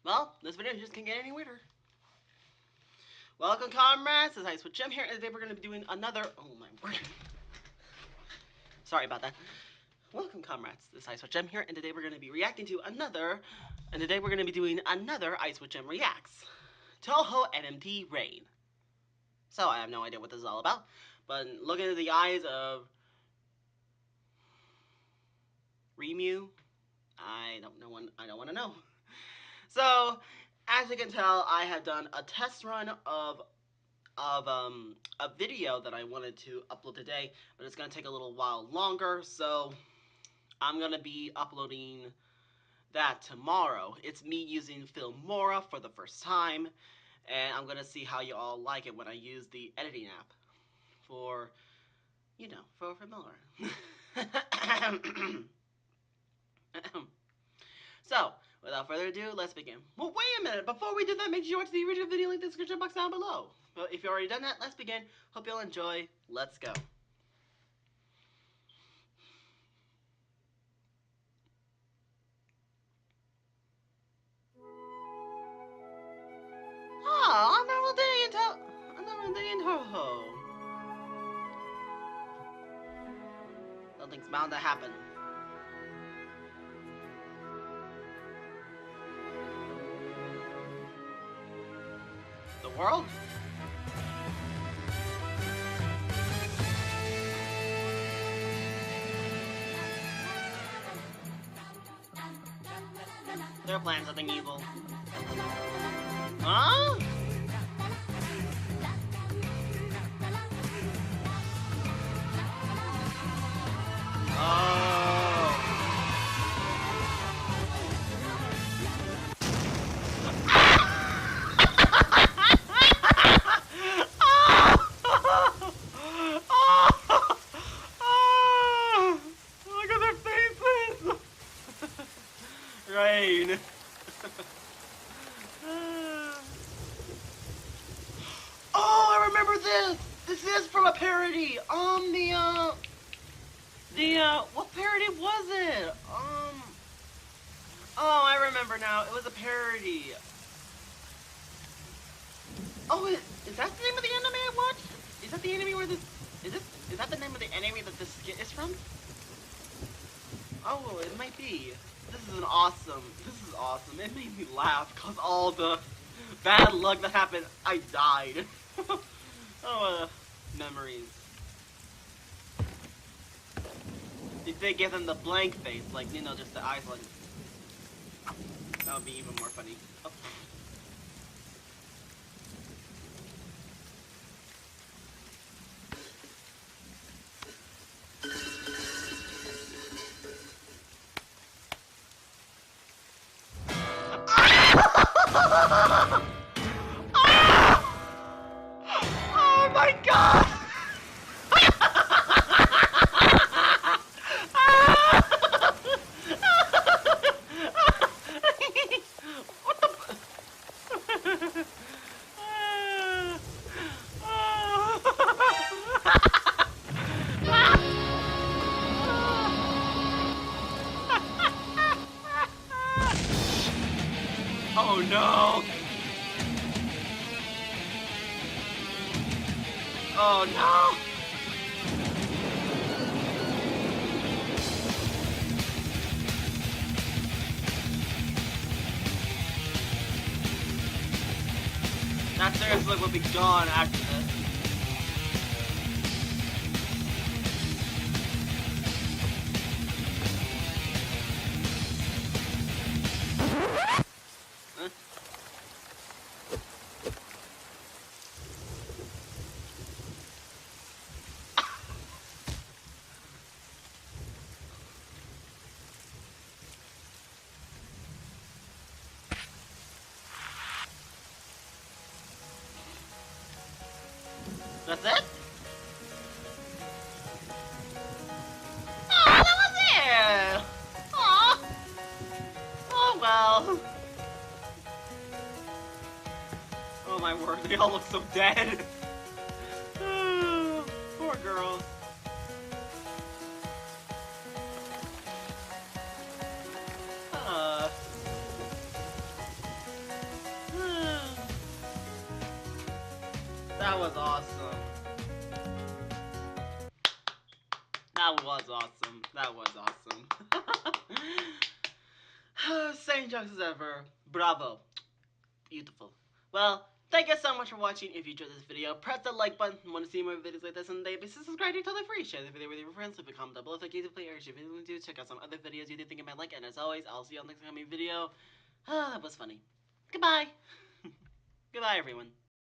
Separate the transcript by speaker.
Speaker 1: Well, this video just can't get any weirder. Welcome, comrades. This is IceWolfGem here, and today we're going to be doing another. Oh my word! Sorry about that. Welcome, comrades. This is IceWolfGem here, and today we're going to be reacting to another. And today we're going to be doing another IceWolfGem reacts. Toho NMT Rain. So I have no idea what this is all about, but looking at the eyes of Remu, I don't know. I don't want to know. So, as you can tell, I have done a test run of a video that I wanted to upload today, but it's gonna take a little while longer. So, I'm gonna be uploading that tomorrow. It's me using Filmora for the first time, and I'm gonna see how you all like it when I use the editing app for, for Filmora. So, without further ado, let's begin. Well, wait a minute. Before we do that, make sure you watch the original video link in the description box down below. But if you've already done that, let's begin. Hope you'll enjoy. Let's go. Oh, another day in Toho. Something's bound to happen. The world? They're planning something evil. Huh? Rain. Oh, I remember this. This is from a parody. What parody was it? Oh, I remember now. It was a parody. Oh, is that the name of the anime I watched? Is that the anime where is that the name of the anime that this skit is from? Oh, it might be. This is awesome. It made me laugh because all the bad luck that happened, I died. Memories. If they give them the blank face, like, just the eyes, like, that would be even more funny. Oh. Oh my god! What the? Oh no! Oh no! That seriously will be gone after this. Huh? That's it? Oh, that was it! Aw! Oh well. Oh my word, they all look so dead. Poor girls. That was awesome. That was awesome. That was awesome. Same jokes as ever. Bravo. Beautiful. Well, thank you so much for watching. If you enjoyed this video, press the like button. Want to see more videos like this on a daily basis? Subscribe, to totally free. Share the video with your friends. Leave a comment down below if you play or if you want to. Check out some other videos you think you might like. And as always, I'll see you on the next coming video. That was funny. Goodbye. Goodbye, everyone.